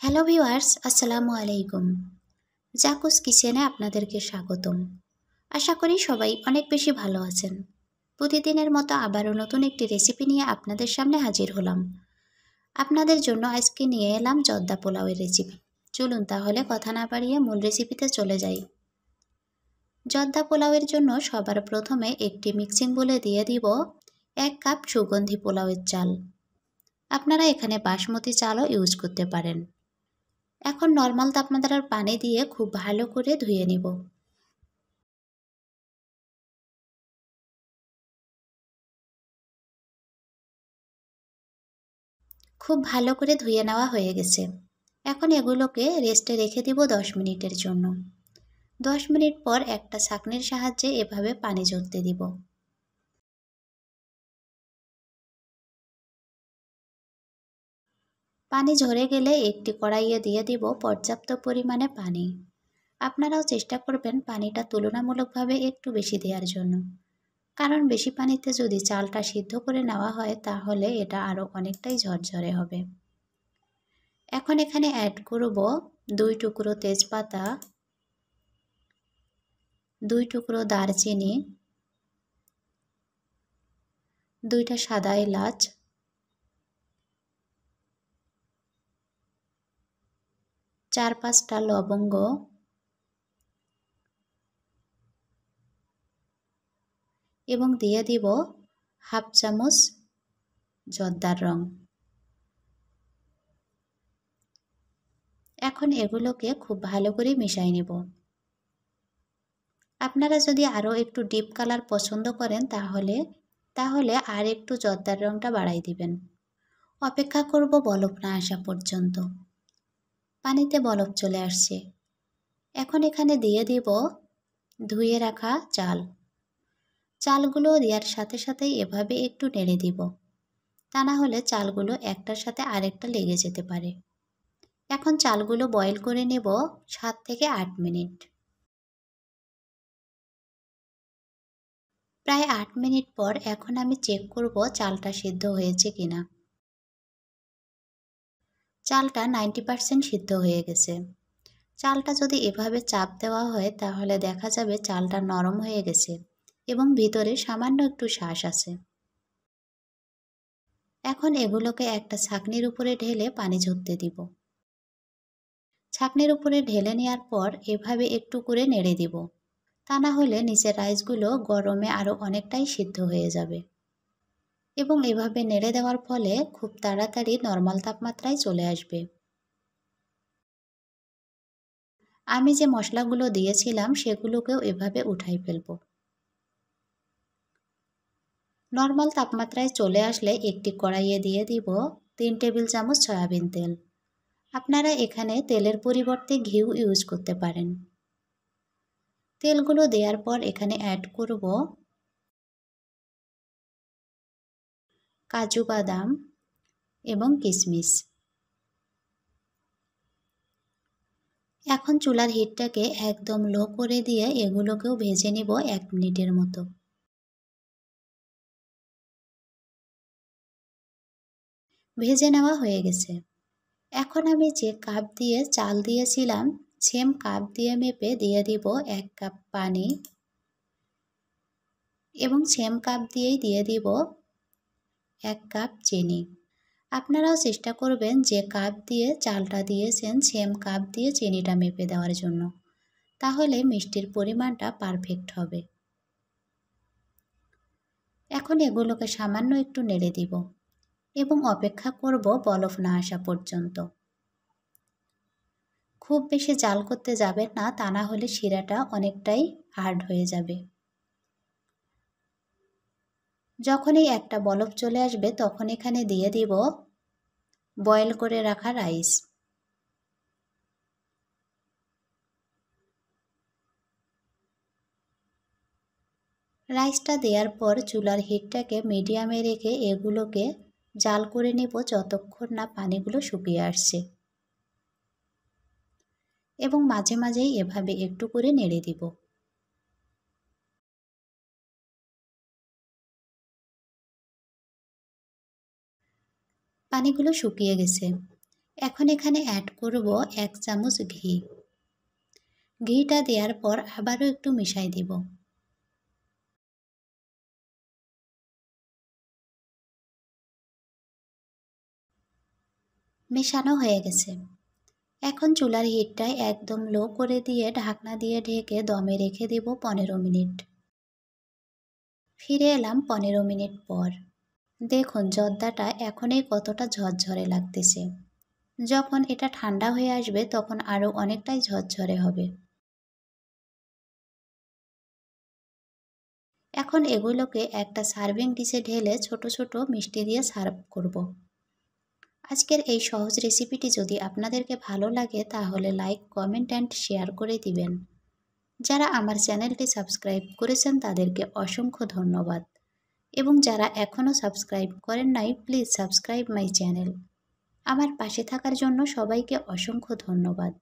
Hello viewers, আসসালামু আলাইকুম। জাকুস কিচেনে আপনাদেরকে স্বাগতম। আশা করি সবাই অনেক বেশি ভালো আছেন। প্রতিদিনের মতো আবারও নতুন একটি রেসিপি নিয়ে আপনাদের সামনে হাজির হলাম। আপনাদের জন্য আজকে নিয়ে এলাম জর্দা পোলাওয়ের রেসিপি। চলুন তাহলে কথা না বাড়িয়ে মূল রেসিপিতে চলে যাই। জর্দা পোলাওয়ের জন্য সবার প্রথমে একটি মিক্সিং বোলে দিয়ে দিব 1 কাপ সুগন্ধি পোলাওয়ের চাল। আপনারা এখানে বাসমতি চালও ইউজ করতে পারেন। এখন নর্মাল তাপমাত্রার পানি দিয়ে খুব ভালো করে ধুয়ে নিব। খুব ভালো করে ধুয়ে নেওয়া হয়ে গেছে। এখন এগুলোকে রেস্টে রেখে দিব 10 মিনিটের জন্য। 10 মিনিট পর একটা ছাঁকনির সাহায্যে এভাবে পানি ঝরতে দিব। পানি ঝরে গেলে একটি কড়াইয়ে দিয়ে দিব পর্যাপ্ত পরিমাণে পানি। আপনারাও চেষ্টা করবেন পানিটা তুলনামূলকভাবে একটু বেশি দেওয়ার জন্য, কারণ বেশি পানিতে যদি চালটা সিদ্ধ করে নেওয়া হয় তাহলে এটা আরও অনেকটাই ঝরঝরে হবে। এখন এখানে অ্যাড করব 2 টুকরো তেজপাতা, 2 টুকরো দারচিনি, 2টা সাদা এলাচ, 4-5টা লবঙ্গ এবং দিয়ে দিব হাফ চামচ জর্দার রং। এখন এগুলোকে খুব ভালো করে মিশিয়ে নেব। আপনারা যদি আরও একটু ডিপ কালার পছন্দ করেন তাহলে আর একটু জর্দার রংটা বাড়াই দিবেন। অপেক্ষা করব বলক না আসা পর্যন্ত। পানিতে বলক চলে আসছে। এখন এখানে দিয়ে দিব ধুয়ে রাখা চাল। চালগুলো দেওয়ার সাথে সাথেই এভাবে একটু নেড়ে দিব, তা না হলে চালগুলো একটার সাথে আরেকটা লেগে যেতে পারে। এখন চালগুলো বয়েল করে নেব 7 থেকে 8 মিনিট। প্রায় 8 মিনিট পর এখন আমি চেক করব চালটা সিদ্ধ হয়েছে কিনা। চালটা 90% সিদ্ধ হয়ে গেছে। চালটা যদি এভাবে চাপ দেওয়া হয় তাহলে দেখা যাবে চালটা নরম হয়ে গেছে এবং ভিতরে সামান্য একটু শাঁস আছে। এখন এগুলোকে একটা ছাঁকনির উপরে ঢেলে পানি ঝরতে দিব। ছাঁকনির উপরে ঢেলে নেওয়ার পর এভাবে একটু করে নেড়ে দিব, তা না হলে নিচের রাইসগুলো গরমে আরও অনেকটাই সিদ্ধ হয়ে যাবে। এবং এভাবে নেড়ে দেওয়ার ফলে খুব তাড়াতাড়ি নর্মাল তাপমাত্রায় চলে আসবে। আমি যে মশলাগুলো দিয়েছিলাম সেগুলোকেও এভাবে উঠাই ফেলব। নর্মাল তাপমাত্রায় চলে আসলে একটি কড়াইয়ে দিয়ে দিব 3 টেবিল চামচ সয়াবিন তেল। আপনারা এখানে তেলের পরিবর্তে ঘিউ ইউজ করতে পারেন। তেলগুলো দেওয়ার পর এখানে অ্যাড করব কাজু বাদাম এবং কিশমিশ। এখন চুলার হিটটাকে একদম লো করে দিয়ে এগুলোকেও ভেজে নিব 1 মিনিটের মতো। ভেজে নেওয়া হয়ে গেছে। এখন আমি যে কাপ দিয়ে চাল দিয়েছিলাম সেম কাপ দিয়ে মেপে দিয়ে দিব 1 কাপ পানি এবং সেম কাপ দিয়েই দিয়ে দিব 1 কাপ চিনি। আপনারাও চেষ্টা করবেন যে কাপ দিয়ে চালটা দিয়েছেন সেম কাপ দিয়ে চিনিটা মেপে দেওয়ার জন্য, তাহলে মিষ্টির পরিমাণটা পারফেক্ট হবে। এখন এগুলোকে সামান্য একটু নেড়ে দিব এবং অপেক্ষা করব বলক না আসা পর্যন্ত। খুব বেশি জাল করতে যাবেন না, তা না হলে শিরাটা অনেকটাই হার্ড হয়ে যাবে। যখনই একটা বলক চলে আসবে তখন এখানে দিয়ে দিব বয়েল করে রাখা রাইস। রাইসটা দেওয়ার পর চুলার হিটটাকে মিডিয়ামে রেখে এগুলোকে জাল করে নেব যতক্ষণ না পানিগুলো শুকিয়ে আসছে এবং মাঝে মাঝেই এভাবে একটু করে নেড়ে দিব। পানিগুলো শুকিয়ে গেছে। এখন এখানে অ্যাড করব 1 চামচ ঘি। ঘিটা দেওয়ার পর আবারও একটু মিশাই দিব। মেশানো হয়ে গেছে। এখন চুলার হিটটা একদম লো করে দিয়ে ঢাকনা দিয়ে ঢেকে দমে রেখে দেব 15 মিনিট। ফিরে এলাম 15 মিনিট পর। দেখুন জর্দাটা এখনই কতটা ঝরঝরে লাগতেছে। যখন এটা ঠান্ডা হয়ে আসবে তখন আরও অনেকটাই ঝরঝরে হবে। এখন এগুলোকে একটা সার্ভিং ডিশে ঢেলে ছোট ছোট মিষ্টি দিয়ে সার্ভ করব। আজকের এই সহজ রেসিপিটি যদি আপনাদেরকে ভালো লাগে তাহলে লাইক, কমেন্ট অ্যান্ড শেয়ার করে দিবেন। যারা আমার চ্যানেলটি সাবস্ক্রাইব করেছেন তাদেরকে অসংখ্য ধন্যবাদ, এবং যারা এখনও সাবস্ক্রাইব করেন নাই প্লিজ সাবস্ক্রাইব মাই চ্যানেল। আমার পাশে থাকার জন্য সবাইকে অসংখ্য ধন্যবাদ।